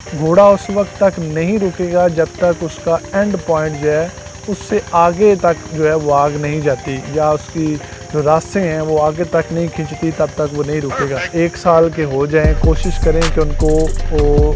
گھوڑا اس وقت تک نہیں رکے گا جب تک اس کا اینڈ پوائنٹ جو ہے اس سے آگے تک جو ہے وہ آگ نہیں جاتی، یا اس کی جو راستے ہیں وہ آگے تک نہیں کھنچتی، تب تک وہ نہیں رکے گا۔ 1 سال کے ہو جائیں، کوشش کریں کہ ان کو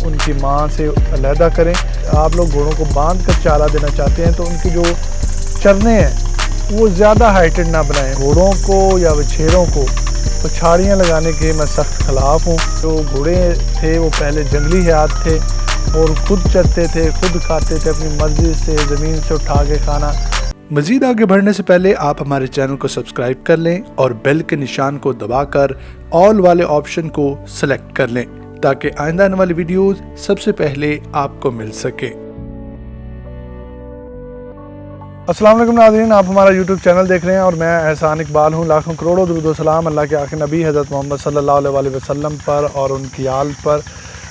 ان کی ماں سے علیحدہ کریں۔ آپ لوگ گھوڑوں کو باندھ کر چارہ دینا چاہتے ہیں تو ان کی جو چرنے ہیں وہ زیادہ ہائٹڈ نہ بنائیں۔ گھوڑوں کو یا بچھیروں کو پچھاڑیاں لگانے کے میں سخت خلاف ہوں۔ جو گھوڑے تھے وہ پہلے جنگلی حیات تھے اور خود چرتے تھے، خود کھاتے تھے، اپنی مرضی سے زمین سے اٹھا کے کھانا۔ مزید آگے بڑھنے سے پہلے آپ ہمارے چینل کو سبسکرائب کر لیں اور بیل کے نشان کو دبا کر آل والے آپشن کو سلیکٹ کر لیں تاکہ آئندہ آنے والی ویڈیوز سب سے پہلے آپ کو مل سکے۔ السلام علیکم ناظرین، آپ ہمارا یوٹیوب چینل دیکھ رہے ہیں اور میں احسان اقبال ہوں۔ لاکھوں کروڑوں درود و سلام اللہ کے آخری نبی حضرت محمد صلی اللہ علیہ وآلہ وسلم پر اور ان کی آل پر۔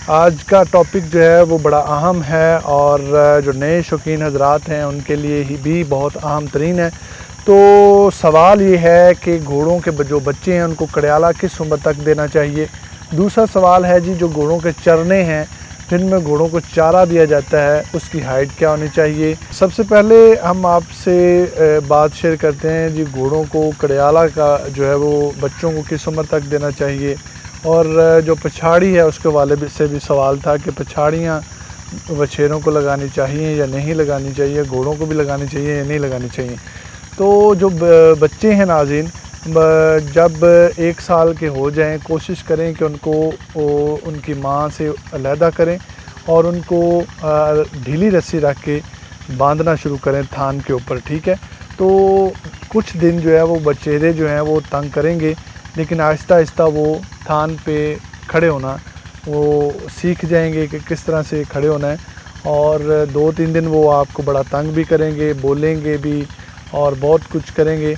آج کا ٹاپک جو ہے وہ بڑا اہم ہے اور جو نئے شوقین حضرات ہیں ان کے لیے ہی بھی بہت اہم ترین ہے۔ تو سوال یہ ہے کہ گھوڑوں کے جو بچے ہیں ان کو کڑیالہ کس عمر تک دینا چاہیے۔ دوسرا سوال ہے جو گھوڑوں کے چرنے ہیں جن میں گھوڑوں کو چارہ دیا جاتا ہے اس کی ہائٹ کیا ہونی چاہیے۔ سب سے پہلے ہم آپ سے بات شیئر کرتے ہیں گھوڑوں کو کڑیالہ کا جو ہے وہ بچوں کو کس عمر تک دینا چاہیے، اور جو پچھاڑی ہے اس کے والد سے بھی سوال تھا کہ پچھاڑیاں بچھیروں کو لگانی چاہیے یا نہیں لگانی چاہیے، گھوڑوں کو بھی لگانی چاہیے یا نہیں لگانی چاہیے۔ تو جو بچے ہیں ناظرین، جب 1 سال کے ہو جائیں کوشش کریں کہ ان کو ان کی ماں سے علیحدہ کریں اور ان کو ڈھیلی رسی رکھ کے باندھنا شروع کریں تھان کے اوپر، ٹھیک ہے۔ تو کچھ دن جو ہے وہ بچیرے جو ہیں وہ تنگ کریں گے، لیکن آہستہ آہستہ وہ تھان پہ کھڑے ہونا وہ سیکھ جائیں گے کہ کس طرح سے کھڑے ہونا ہے، اور 2-3 دن وہ آپ کو بڑا تنگ بھی کریں گے، بولیں گے بھی اور بہت کچھ کریں گے۔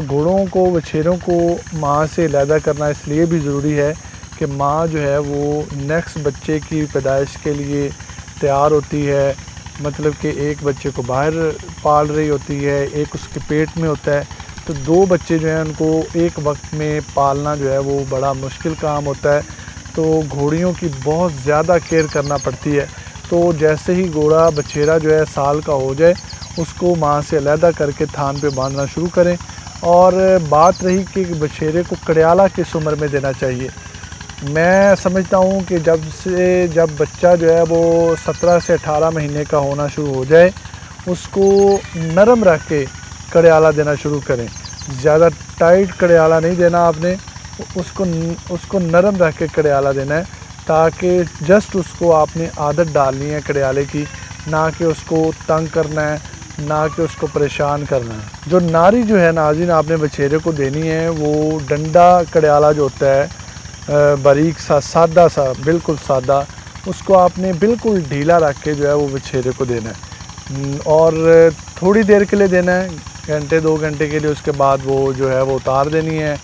گھوڑوں کو بچھیروں کو ماں سے علیحدہ کرنا اس لیے بھی ضروری ہے کہ ماں جو ہے وہ نیکسٹ بچے کی پیدائش کے لیے تیار ہوتی ہے، مطلب کہ ایک بچے کو باہر پال رہی ہوتی ہے، ایک اس کے پیٹ میں ہوتا ہے، تو 2 بچے جو ہیں ان کو ایک وقت میں پالنا جو ہے وہ بڑا مشکل کام ہوتا ہے۔ تو گھوڑیوں کی بہت زیادہ کیئر کرنا پڑتی ہے۔ تو جیسے ہی گھوڑا بچھیرا جو ہے سال کا ہو جائے اس کو ماں سے علیحدہ کر کے تھان پہ باندھنا شروع کریں۔ اور بات رہی کہ بچھیرے کو کڑیالہ کس عمر میں دینا چاہیے، میں سمجھتا ہوں کہ جب بچہ جو ہے وہ 17 سے 18 مہینے کا ہونا شروع ہو جائے اس کو نرم رکھ کے کڑیالہ دینا شروع کریں۔ زیادہ ٹائٹ کڑیالہ نہیں دینا آپ نے، اس کو نرم رکھ کے کڑیالہ دینا ہے، تاکہ جسٹ اس کو آپ نے عادت ڈالنی ہے کڑیالے کی، نہ کہ اس کو تنگ کرنا ہے، نہ کہ اس کو پریشان کرنا ہے۔ جو ناری جو ہے ناظرین آپ نے بچھیرے کو دینی ہے وہ ڈنڈا کڑیالہ جو ہوتا ہے باریک سا سادہ سا بالکل سادہ، اس کو آپ نے بالکل ڈھیلا رکھ کے جو ہے وہ بچھیرے کو دینا ہے، اور تھوڑی دیر کے لیے دینا ہے، 1-2 گھنٹے کے لیے۔ اس کے بعد وہ جو ہے وہ اتار دینی ہے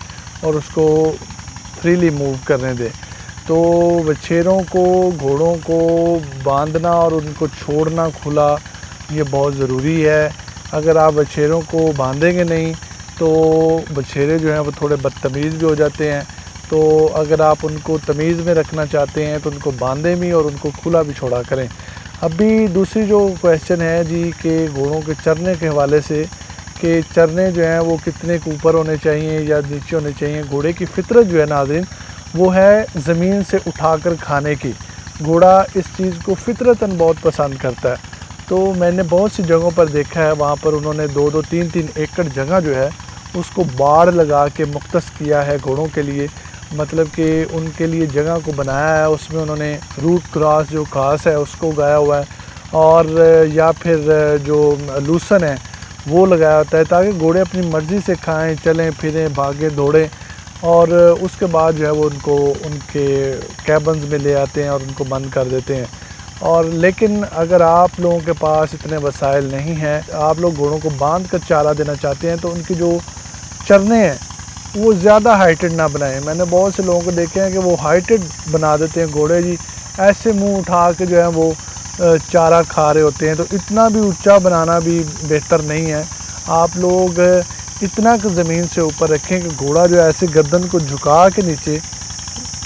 اور اس کو فریلی موو کرنے دیں۔ تو بچھیروں کو گھوڑوں کو باندھنا اور ان کو چھوڑنا کھلا یہ بہت ضروری ہے۔ اگر آپ بچھیروں کو باندھیں گے نہیں تو بچھیرے جو ہیں وہ تھوڑے بدتمیز بھی ہو جاتے ہیں۔ تو اگر آپ ان کو تمیز میں رکھنا چاہتے ہیں تو ان کو باندھیں بھی اور ان کو کھلا بھی چھوڑا کریں۔ ابھی دوسری جو کویسچن ہے کہ گھوڑوں کے چرنے کے حوالے سے، کہ چرنے جو ہیں وہ کتنے کے اوپر ہونے چاہیے یا نیچے ہونے چاہیے۔ گھوڑے کی فطرت جو ہے ناظرین وہ ہے زمین سے اٹھا کر کھانے کی۔ گھوڑا اس چیز کو فطرتاً بہت پسند کرتا ہے۔ تو میں نے بہت سی جگہوں پر دیکھا ہے، وہاں پر انہوں نے 2-3 ایکڑ جگہ جو ہے اس کو باڑ لگا کے مختص کیا ہے گھوڑوں کے لیے، مطلب کہ ان کے لیے جگہ کو بنایا ہے، اس میں انہوں نے روٹ کراس جو گھاس ہے اس کو اگایا ہوا ہے، اور یا پھر جو لوسن ہے وہ لگایا ہوتا ہے، تاکہ گھوڑے اپنی مرضی سے کھائیں، چلیں پھریں، بھاگیں دوڑیں، اور اس کے بعد جو ہے وہ ان کو ان کے کیبنز میں لے آتے ہیں اور ان کو بند کر دیتے ہیں۔ اور لیکن اگر آپ لوگوں کے پاس اتنے وسائل نہیں ہیں، آپ لوگ گھوڑوں کو باندھ کر چارہ دینا چاہتے ہیں، تو ان کی جو چرنے ہیں وہ زیادہ ہائٹڈ نہ بنائیں۔ میں نے بہت سے لوگوں کو دیکھے ہیں کہ وہ ہائٹڈ بنا دیتے ہیں گھوڑے، ایسے منہ اٹھا کے جو ہے وہ چارہ کھا رہے ہوتے ہیں۔ تو اتنا بھی اونچا بنانا بھی بہتر نہیں ہے۔ آپ لوگ اتنا کہ زمین سے اوپر رکھیں کہ گھوڑا جو ہے ایسے گردن کو جھکا کے نیچے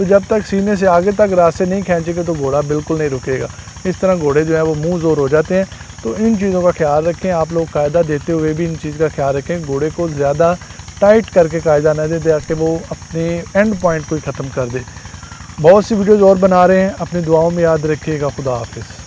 تو جب تک سینے سے آگے تک راستے نہیں کھینچے گے تو گھوڑا بالکل نہیں رکے گا۔ اس طرح گھوڑے جو ہیں وہ منہ زور ہو جاتے ہیں۔ تو ان چیزوں کا خیال رکھیں، آپ لوگ قاعدہ دیتے ہوئے بھی ان چیز کا خیال رکھیں، گھوڑے کو زیادہ ٹائٹ کر کے قاعدہ نہ دے تاکہ وہ اپنے اینڈ پوائنٹ کو ہی ختم کر دے۔ بہت سی ویڈیوز اور بنا رہے ہیں، اپنی دعاؤں میں یاد رکھیے گا۔ خدا حافظ۔